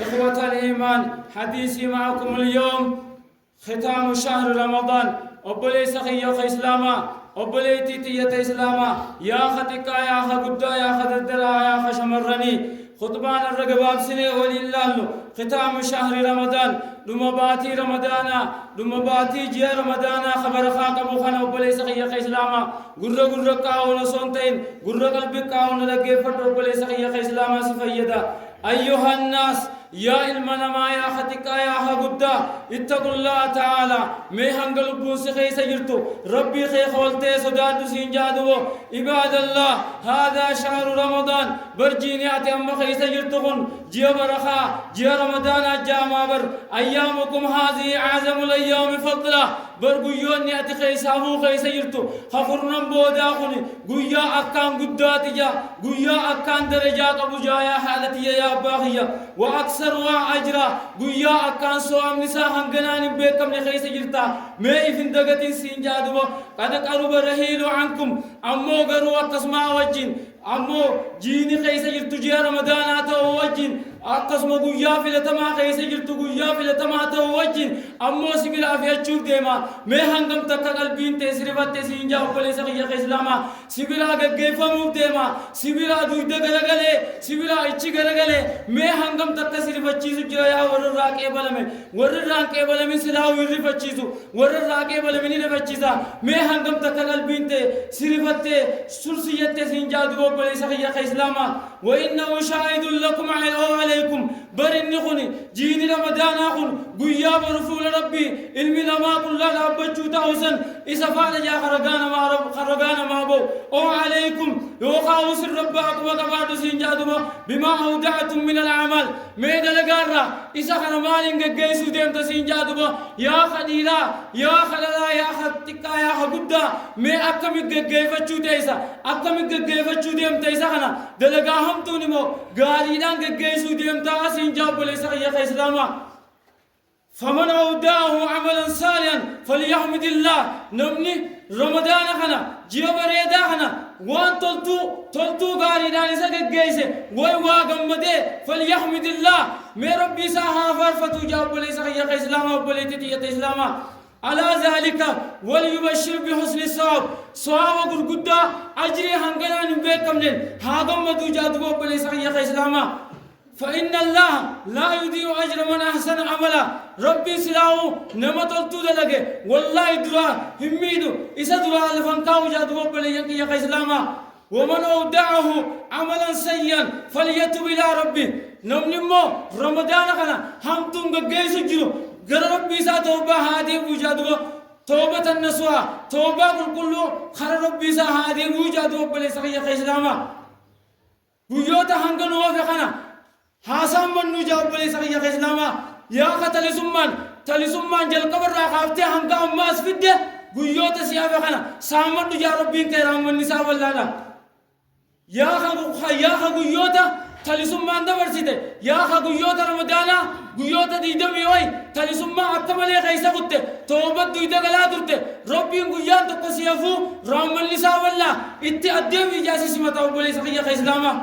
إخوة الإيمان، حديثي معكم اليوم ختام شهر رمضان. أبولي سخي يا إسلاما، أبولي تيتي يا إسلاما، يا ختكا يا خددا يا خددرا يا خشمرني خطبان الرقباب سنة ولله ختام شهر رمضان. لما باتي رمضانا لما باتي جي رمضانا خبر خاك أبو خان أبولي سخي يا إسلاما غرّ غرّ كاون صنتين غرّ قلبي كاون لقي فتر أبولي سخي يا إسلاما سفيدا. أيها الناس يا إلمنا ما يا ختكا يا خددا اتقوا الله تعالى مي هنگل بوس خي سيرتو ربي خي خولته سداد سينجادو. عباد الله هذا شهر رمضان برجينيات أم خي سيرتون جي برخا جي رمضان جامابر أيامكم هذه أعظم الأيام فضلا برغيون نيات خي سامو خي سيرتو خفرنم بودا خني غيا أكان قداتيا غيا أكان درجات أبو جايا حالتي يا باغيا وأكثر وأجرا غيا أكان سوام نساء هنگنان بكم لخي سيرتا مي فين دغتين سينجادو قد قرب رحيل عنكم أمو غرو تسمع وجين أمو جيني خي سيرتو جي رمضان أتو وجين أقسم غيا في لتما خي سيرتو غيا في لتما أتو وجين أمو سبيلا في أشوف ديما مي هنگم تك قلبين تسربت تسينجا وبليس خي إسلاما سبيلا گيفمو ديما سبيلا دويد گرگلے سبيلا اچي گرگلے مي هنگم تك سربت چيزو جيا ور راكي بلمي سلاو يري فچيزو ور راكي بلمي ني فچيزا مي هنگم تك قلبين تسربت سرسيت تسينجا دو بليس خي إسلاما وإنه شاهد لكم عليكم برنخني جيني رمضان أخن قيا برفول ربي علمي لما كل لا بجو تاوسن إسفال جا خرقان ما بو أو عليكم يوخاوس الرب أقوى كبار سينجادوا بما أودعتم من العمل ميدا لقارة إسخن مالين قيسو ديم تسينجادوا يا خليلا يا خلالا يا خطكا يا خبدا مي أكمي قيفتشو تيسا أكمي قيفتشو ديم تيسا خنا دلقاهم تونمو غاريدان قيسو ديم تاسين جاب ليس يا إسلاما. فمن أودعه عملا صالحا فليحمد الله. نمني رمضان خنا جيب ريدا خنا وان تلتو غاري داني سك جيسه وي واغمده فليحمد الله مي ربي ساها فرفتو جاب ليس يا إسلاما وبليتي يا إسلاما. على ذلك وليبشر بحسن الصواب صواب غرغدا اجري هنگنان بكم لين هاغم مدو جادو بليس يا إسلاما. فإن الله لا يضيع أجر من أحسن عملا. ربي سلاو نمت التود لك والله درا هميدو إذا درا الفنكاو جادو بلي يا إسلاما. ومن أودعه عملا سيئا فليتوب إلى ربي. نمنمو رمضان خنا هم تونغ جيسو جيرو غير ربي سا توبة هادي وجادو توبة النسوة توبة كل خر ربي سا هادي وجادو بلي يا إسلاما. ويوتا هنگنو وفخنا حاسم من نجاب بلي يا إسلاما. يا قتل سمان جل قبر راقافته هنگا أماس فيده غيوتا سيافة خنا سامن نجا ربي كرام من نساء واللانا يا غيوتا تلي سمان دبرسيده يا غيوتا رمضانا غيوتا ديدمي وي تلي سمان أكمله خيسا قطة توبة دويدا غلا درته ربي غيان تقصيافو رام من نساء واللا إتي أديم إجازي سمتاو بلي يا إسلاما.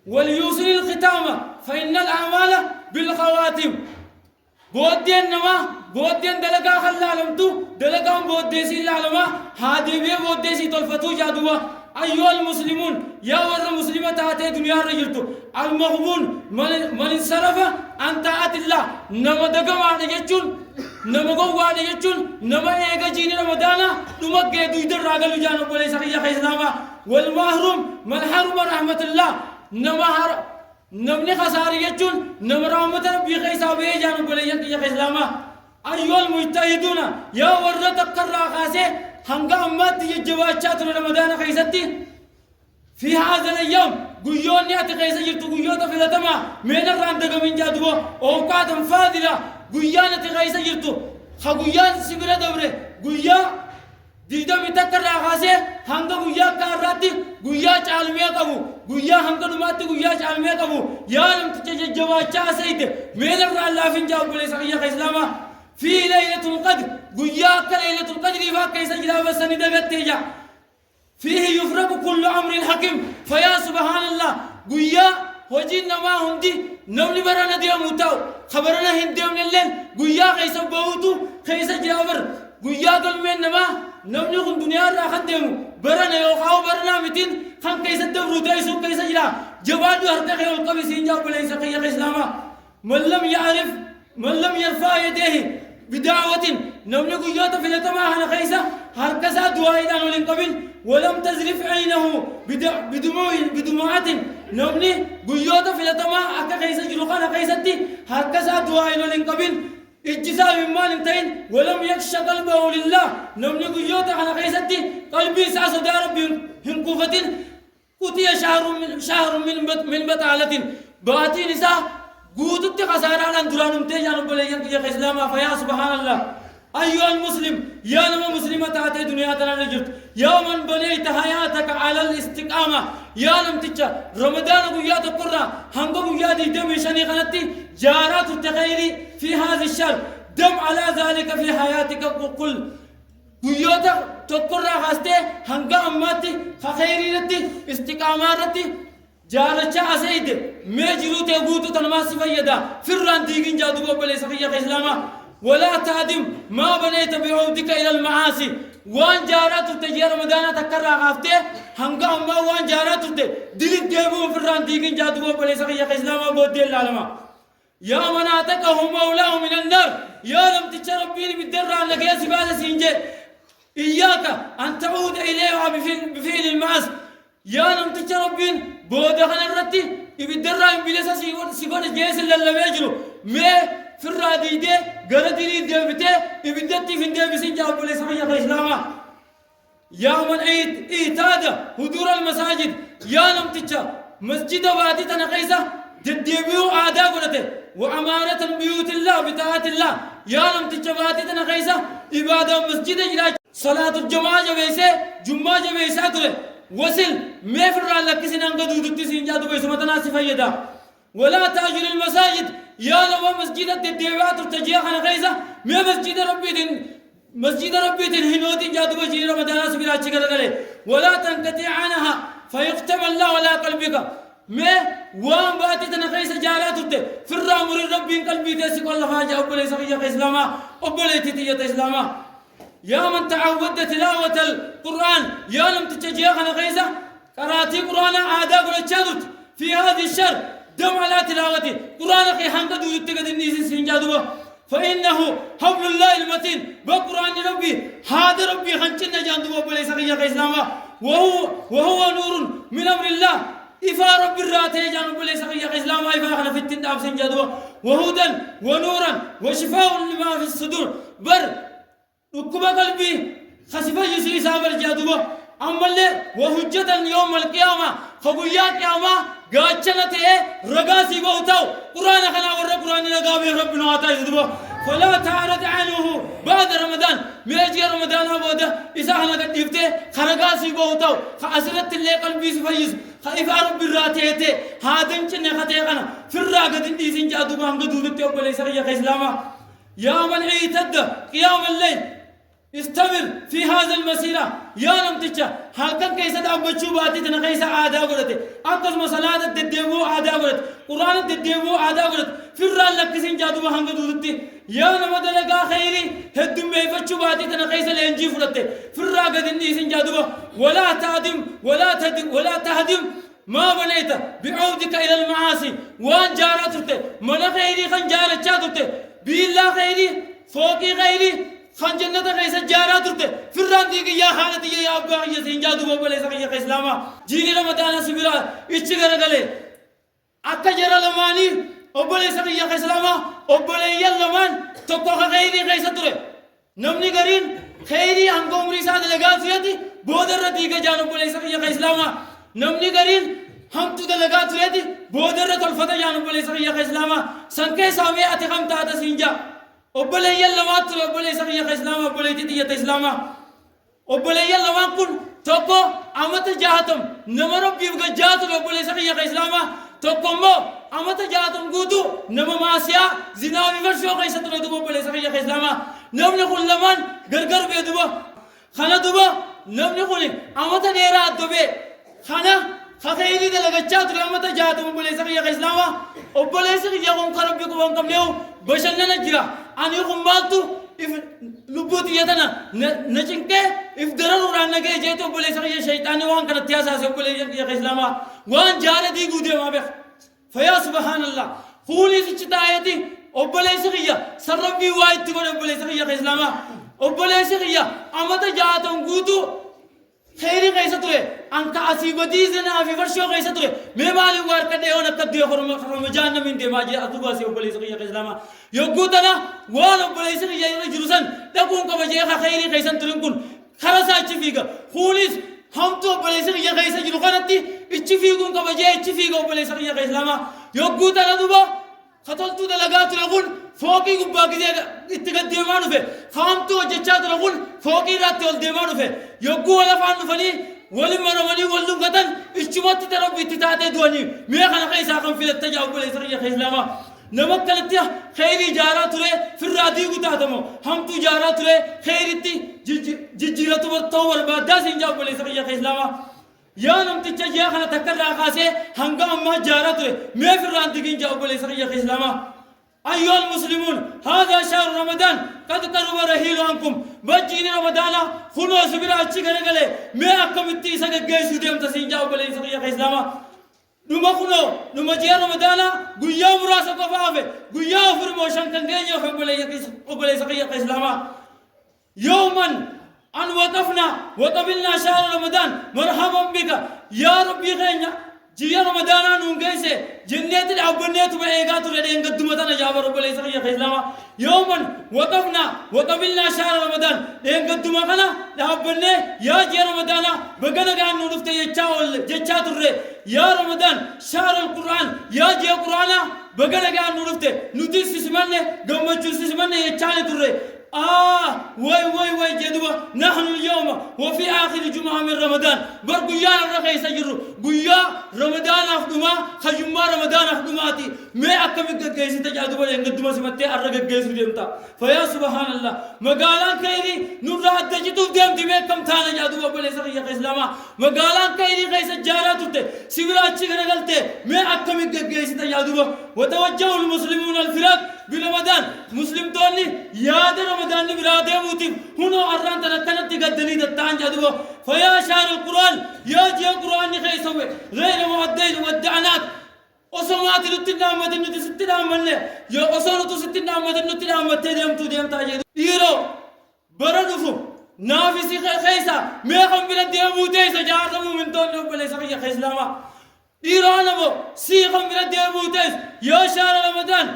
وليوصل الختام فإن الأعمال بالخواتم. بودين دلقا خلالمتو دلقا بوديسي لالما هادي بي بوديسي تلفتو جادوا. أيها المسلمون يا ور مسلمة هاتي دنيا رجلتو المغبون من انصرف عن طاعة الله نما دقم على يجون نما قوة على يجون نما إيجا جيني رمضانا نما قيدو يدر راقلو جانو بولي سخي يا إسلاما. والمحروم من حرم رحمة الله نمني خسارة يجون نمرامة ربي خيسا بيجانو بولي يا إسلاما. أيها المجتهدون يا ورد تقرى خاسي هنگا أمات يجواجات رمضان خيستي في هذا اليوم غيون ياتي خيسا يرتو غيوتا في لتما من الراندق من جادوا أوقات فاضلة غيان ياتي خيسا يرتو خغيان سيبرا دبره غيا ديدا متكرى خاسي هنگا غيا كاراتي غيا چالميا قبو غيا هنگا نماتي غيا چالميا قبو يا لم تجواجا سيد من الرالله فين بولي سخيا إسلاما. في ليلة القدر غياك ليلة القدر فكيس جلاب السند بتيجا فيه يفرق كل أمر حكيم. فيا سبحان الله غيا وجينا ما هندي نمني برانا ديا موتاو خبرنا هندي من الليل قويا خيسا بوتو خيسا جابر قويا قل من نما نمني خن دنيا را خدمو برانا يوخاو برانا متين خن كيسا دبرو تايسو كيسا جلا جواد هرتقي والقبي سينجاب ليس قيا إسلاما من لم يرفع يديه بدعوة نمني قيوتا في لتماهنا خيسا هركسا دعاء دانو لنقبل ولم تزرف عينه بدموعات نمني قيوتا في لتما أكا خيسا جلوخانا خيساتي هركسا دعاء لنقبل اجزاء مما لنتين ولم يكش قلبه لله نمني قيوتا خانا خيساتي قلبي ساسو دا ربي هنقوفة قتي شهر من بطالة باتي نساء قوتت خسارة لان درانم تيجانم بليان كي إسلاما فيا سبحان الله أيها المسلم يا لما مسلمة تاتي دنيا تنا نجرت يوما بنيت حياتك على الاستقامة يا لم تجا رمضان قويا تقرنا هنگو قويا دي دم شني خنتي جارات التخيلي في هذا الشهر دم على ذلك في حياتك وقل قويا تقرنا خاسته هنگا أماتي خيري رتي استقامة رتي جارچا اسيد ميجرو تغوتو تنماسي فيدا فران ديگين جادو بلي سفيا اسلاما ولا تهدم ما بنيت بعودك الى المعاصي وان جارات تجير رمضان تكرر غافته هنگا ما وان جارات دل ديبو فران ديگين جادو بلي سفيا اسلاما بود العالم يا مناتك هم مولاه من النار يا لم تشربين بالدر لك يا سبال سينجه اياك ان تعود اليها بفعل المعاصي يا لم تشربين بودا خنا رتي يبدرا بلسا سيغون جيس للبيجرو مي فرادي دي غردي ديبته يبدتي في دي بسين جاب بلسا يا اسلاما يا من ايتاد حضور المساجد يا لم تچا مسجد وادي تنقيسا دديبيو عادا غنته وعمارة بيوت الله بطاعة الله يا لم تچا وادي تنقيسا عباده مسجد الى صلاة الجمعة جويسه جمعة جويسه تره وصل ما في الرال كسين أنقذ ودتي سينجادو بيسمتنا سفيدا ولا تاجر المساجد يا لو مسجد الديوات تجيها خنا خيزة ما مسجد ربي دين هنودي جادو بجير رمضان سبيرا تشكر غلي ولا تنقطع عنها فيختم الله على قلبك ما وان باتي تنخيس جالات في الرامر ربي قلبي تسك الله حاجه ابولي سبيا اسلاما ابولي تيتي اسلاما يا من تعود تلاوة القرآن يا لم تتجيه أنا غيزة قراتي قرآن آداب الشدود في هذه الشهر دم على تلاوتي قرآن أخي حمد دوتك النيس سنجادوا فإنه حبل الله المتين بقرآن ربي هذا ربي خنچن جاندوا بلي سقيا إسلاما وهو نور من أمر الله إفا رب الراتي جانوا بلي سقيا إسلاما إفا خنا في التنداب سنجادوا وهدى ونورا وشفاء لما في الصدور بر ركوب قلبي خسفة يسري سابر جادوبا أمالله وحجة يوم القيامة خبويا قيامة قاتشنا تيه رقاسي بوتاو قرآن خنا ورّا قرآن لقابي ربنا عطاي زدوبا فلا تعرض عنه بعد رمضان ميجي رمضان أبوده إذا خنا قديفته خرقاسي بوتاو خأسرت اللي قلبي سفيز خايف رب الراتيه هادن چنه خته خنا فرّا قدين ديسين جادوبا هم قدودته وبلي سريا إسلاما يا من عيتد قيام الليل استمر في هذا المسيرة يا لم تجا هلكن كيسة أبوچو باتي تنا كيسة عادا قرته أقص مسألة تديبو عادا قرت قرآن تديبو عادا قرت في الرال لكسين جادو بهانگ دودتي يا نمد لگا خيري هدم بيفچو باتي تنا كيسة لنجي فرته في الرال قدين ديسين جادو ولا تهدم ما بنيت بعودك إلى المعاصي وان جارته من خيري خن جارت جادته بالله خيري فوقي خيري خان جنة كيسة جارات رته فرّان ديك يا خالد يا أبا يا سينجادو بابا ليس كيا إسلاما جيني رمضان سبيرا إتشكر غلي أكجر لماني أبا ليس كيا إسلاما أبا لي يلمان تبقى خيري كيسة تره نمني قرين خيري أنكم ريساد لغاتياتي بودر ديك جانو أبا ليس كيا إسلاما نمني قرين هم تود لغاتياتي بودر تلفتا جانو أبا ليس كيا إسلاما سنكي سامي أتخم تاتا سينجا أبلي يلا ما ترى أبلي سقيا إسلام أبلي تيجي إسلام أبلي يلا ما كن تكو أمت جاهتم نمرو بيوجا جاهتم أبلي سقيا إسلام تكو مو أمت جاهتم قدو نم ماسيا زنا بيفرشوا كيسة تردو أبلي سقيا إسلام نم نقول لمن غرغر بيدوا خنا دوا نم نقول أمت نيرا دبي خنا خخيري ده لقجات رحمة جاتهم بوليس يا إسلاما وبوليس يقوم خرب بكم كم يوم بشلنا نجرا أنا يقوم بالتو if lubuti yatana najinke if dararu ranna ge jeto bole sa shaytan wan kana tiasa se bole ya islama wan jare di gude ma be fa ya subhanallah khuli sichitayati obole sa sarbi wait bole bole sa ya islama obole sa amata jaton gudu khairi kaisa tue anka asibati zena fi farsho kaisa tue me mali war kade on kadde horum janna min de maji atuba se obole sa ya islama يقولنا وانا بوليس يا جلوسان تكون كما جاء خيري كيسان ترينكون خلاص أتشفيك خوليس هم تو بوليس يا كيسان جلوكانتي أتشفيكون كما جاء أتشفيك بوليس يا كيسلاما يقولنا دوبا خطل تو دلقات لقول فوقي قباقي ده اتقاد ديمانو في خام تو جتشات لقول فوقي رات تول ديمانو في يقول فانو فني ولما رماني ولدم قتن اشتمت ترى بيتتاتي دواني ميا خنا كيسا خم في التجاوب بوليس يا كيسلاما نمك كلتيا خيري جارات له في الراديو قتادمو هم تو جارات له خيرتي جيجيرة ورطور بعد داسين جاب بوليس يا إسلاما يا نم تجي خنا تكرر عقاسه هنگام ما جارات له ما في الراديو جاب بوليس يا إسلاما أيها المسلمون هذا شهر رمضان قد قرب رحيل عنكم بجين رمضان خلوا سبيل أشي كنقله ما أكمل تيسا كجيسو ديم تسين جاب بوليس يا إسلاما نما كنو نما جيا رمضان غيا مراسة كفافة غيا فرموشان كنجيا فبولي سقيا كإسلاما يوما أن وقفنا شهر رمضان مرحبا بك يا ربي خينا جيا رمضان نونجيسه جنة الأبنية وإيجاد ردين قدمتنا جاب ربولي سقيا كإسلاما يوما وقفنا شهر رمضان دين قدمتنا الأبنية يا جيا رمضان بقنا كان نرفت يجتشات الرّ يا رمضان شهر القرآن يا جي القرآن بقنا كان نرفته نودي سيسمانه دمجو سيسمانه يتشاني ترى واي جدوا نحن اليوم وفي آخر جمعة من رمضان برقيا الرقي سجروا قيا رمضان أخدما خجما رمضان أخدماتي ما أكمل جيسي تجادوا بل ينقدما سمتي الرقي جيسي ديمتا فيا سبحان الله مقالان كيري نورا الدجتو ديم ديمي كم تانا جادوا بل يسرق إسلاما مقالان كيري قيس الجارات سيولا أتشيك نقلت ما أكمل جيسي تجادوا وتوجه المسلمون الفراق برمضان مسلم توني ياد رمضان برادة موتيم هنا أران تنتنا تقدني دتان جادوا فيا شهر القرآن يا جي القرآن خيسوي غير معدين ودعنات أصوات لتنا مدن تستنا منه يا أصوات ستنا مدن تنا متديم تديم تاجد يرو بردفو نافسي خيسا ما خم بلا ديم موتيس جارم من توني بليس خيا خيسلاما إيران أبو سيخم بلا ديم موتيس يا شهر رمضان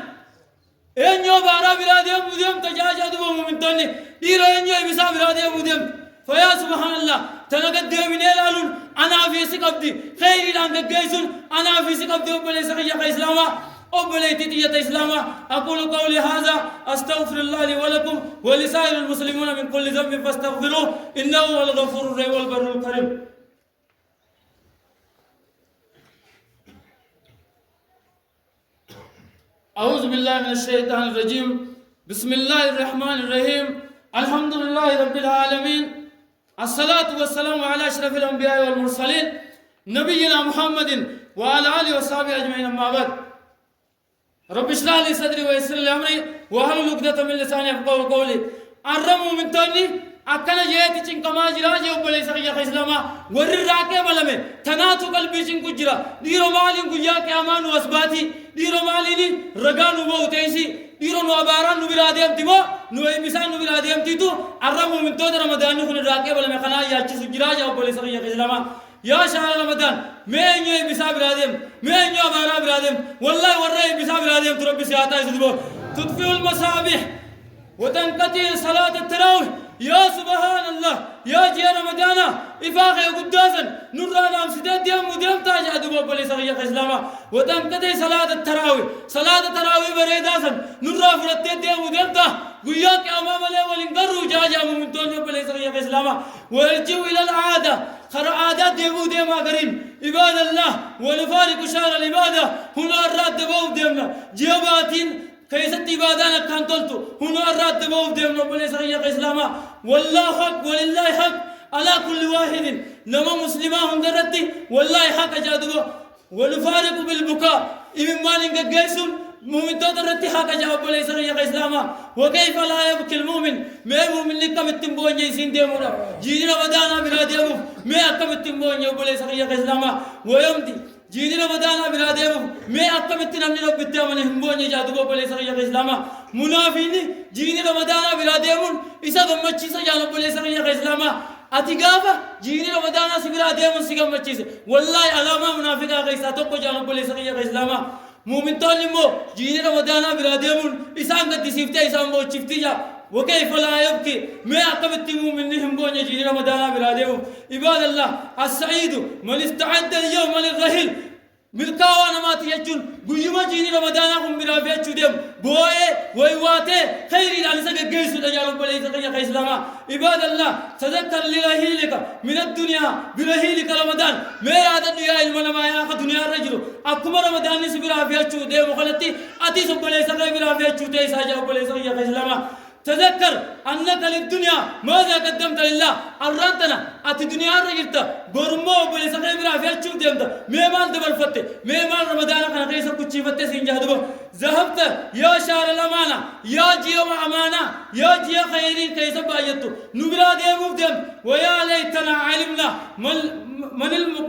إنيو بارا بلادي موديم تجاجا دبو من توني إيرو إنيو بيسا بلادي موديم فيا سبحان الله تنقد من الالون أنا في سكبدي خير لانك جيسون أنا في سكبدي وبليس خيا إسلاما وبليتي تيتا إسلاما أقول قولي هذا أستغفر الله لي ولكم ولسائر المسلمين من كل ذنب فاستغفروه إنه هو الغفور الرحيم والبر الكريم أعوذ بالله من الشيطان الرجيم بسم الله الرحمن الرحيم الحمد لله رب العالمين الصلاة والسلام على أشرف الأنبياء والمرسلين نبينا محمد وعلى آله وصحبه أجمعين أما بعد رب اشرح لي صدري ويسر لي أمري واحلل عقدة من لساني يفقهوا قولي أرموا من توني أكنا جيتي چن كما جرا جو بولي سخيا إسلاما ور راكه ملمه تناتو قلبي چن كجرا ديرو مالين كجا كامان واسباتي ديرو ماليني رغانو بوتيسي ديرو نو باران نو بلاديم تيمو نو ايمسان نو بلاديم تيتو أرموا من تو رمضان كن راكه ملمه خنا يا چ سجرا جو بولي سخيا إسلاما يا شهر رمضان مين يي بيسا بلاديم مين يو بارا بلاديم والله وري بيسا بلاديم تربي سياتا يسدبو تطفئ المصابيح وتنقطع صلاة التراويح يا سبحان الله يا جي رمضان إفاقه قداسا نورا نام سيدات ديام وديام تاج أدوبا بلي سخيا إسلاما وتنقطع صلاة التراويح بريداسا نورا فرطة ديام وديام تا قياك أمام الله ولنقروا جاجا من تونيو بلي سخيا إسلاما ويرجو إلى العادة خر عادات ديمو ديما قرين عباد الله ونفارق شهر العبادة هنا الراد دبو ديمنا جيباتين كيست عبادنا كان تلتو هنا الراد دبو ديمنا بلي سخيا إسلاما والله حق ولله حق على كل واحد نما مسلمة هندرتي والله حق جادو ونفارق بالبكاء إمام مالك جيسون مؤمن تدرتي حق جواب ليس يا إسلاما وكيف لا يبكي المؤمن ما مؤمن لكم التنبون يسين ديمورا جينا بدانا بلادهم ما أكم التنبون يقول ليس يا إسلاما ويمضي جينا بدانا بلادهم ما أكم التنمن رب التامن همبون يجادو يقول ليس يا إسلاما منافيني جينا بدانا بلادهم إذا دمتشي سجانا يقول ليس يا إسلاما أتيجابا جيني رمضانا سبلا ديمون سيجام مچيس والله علامة منافقة غيسا توكو جانا بوليس غيا غيسلاما مؤمن تولمو جيني رمضانا بلا ديمون إسان قد سيفتي إسان مو شفتيجا وكيف لا يبكي ما أقبت مؤمنهم بوني جيني رمضانا بلا ديمون عباد الله السعيد من استعد اليوم للرحيل ملكاوانا ما تيجون بيوم جيني رمضانا هم بلا بيت شديم بوي ويواته خيري على سجى جيسو تجارب بليس غيا غيسلاما عباد الله تذكر لرحيلك من الدنيا برحيلك رمضان ما هذا الدنيا المنا ما يا دنيا الرجل أكمل رمضان نسبرا بيت شديم مخلتي أتي سب بليس غيا بلا بيت شديم ساجا بليس غيا غيسلاما تذكر أنك للدنيا ماذا قدمت لله أرانتنا أتي دنيا رجلت برمو بليس غيا بلا بيت شديم ميمان دبر فتة ميمان رمضان كان غيسا كتشي فتة سينجادو ذهبت يا شهر الأمانة يا جيوم أمانة يا جيا خيرين كيس بايتو نبلا ديمو دم ويا ليتنا علمنا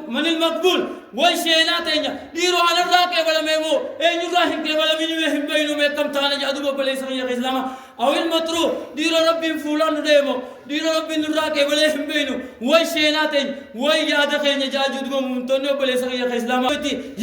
من المقبول والشينات إنجا ديرو على الراكي ولا ميمو إن يراهن كي ولا مين يهم بينو مكم تانا جادو بليس غيا إسلاما أو المطرو ديرو ربي فلان ديمو ديرو ربي نراكي ولا يهم بينو والشينات إن ويا دخين جاجو دو ممتونو بليس غيا إسلاما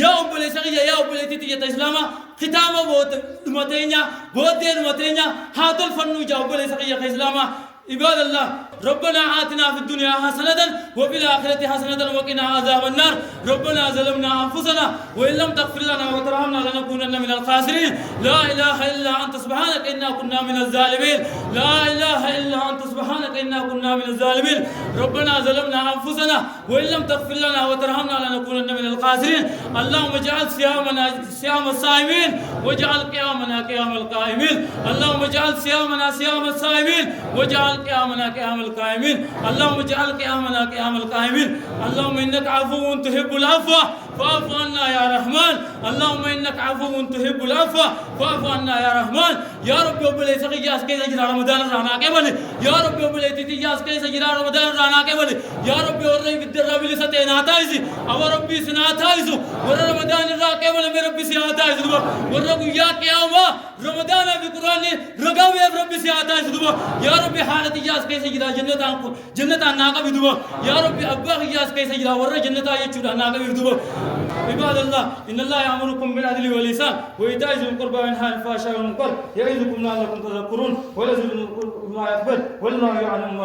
يا بليس غيا يا بليتي تيجي إسلاما ختامه بوت متينيا بوت دير متينيا هذا الفن جاوب ليس غيا إسلاما عباد الله ربنا آتنا في الدنيا حسنة وفي الآخرة حسنة وقنا عذاب النار ربنا ظلمنا أنفسنا وإن لم تغفر لنا وترحمنا لنكونن من الخاسرين لا إله إلا أنت سبحانك إنا كنا من الظالمين لا إله إلا أنت سبحانك إنا كنا من الظالمين ربنا ظلمنا أنفسنا وإن لم تغفر لنا وترحمنا لنكونن من الخاسرين اللهم اجعل صيامنا صيام الصائمين واجعل قيامنا قيام القائمين اللهم اجعل صيامنا صيام الصائمين واجعل قيامنا قيام القائمين اللهم اجعل قيامنا قيام القائمين اللهم إنك عفو تحب العفو فاعف عنا يا رحمن اللهم إنك عفو تحب العفو فاعف عنا يا رحمن يا رب وبلي سقياس كيس جرا رمضان رانا كبل يا رب وبلي تيجاس كيس جرا رمضان رانا كبل يا رب وري بدر ربي ستنا تايزي او ربي سنا تايزو ور رمضان را كبل مي ربي سي تايزو ور يا قيامه رمضان بقران رغاوي ربي سي تايزو يا رب حالتي جاس كيس جرا جنة ناقه بدو يا رب ابا جاس كيس جرا ور جنة يچودا ناقه بدو عباد الله إن الله يأمركم بالعدل والإحسان وإيتاء ذي القربى وينهى عن الفحشاء والمنكر يعظكم لعلكم تذكرون ولذكر الله أكبر والله يعلم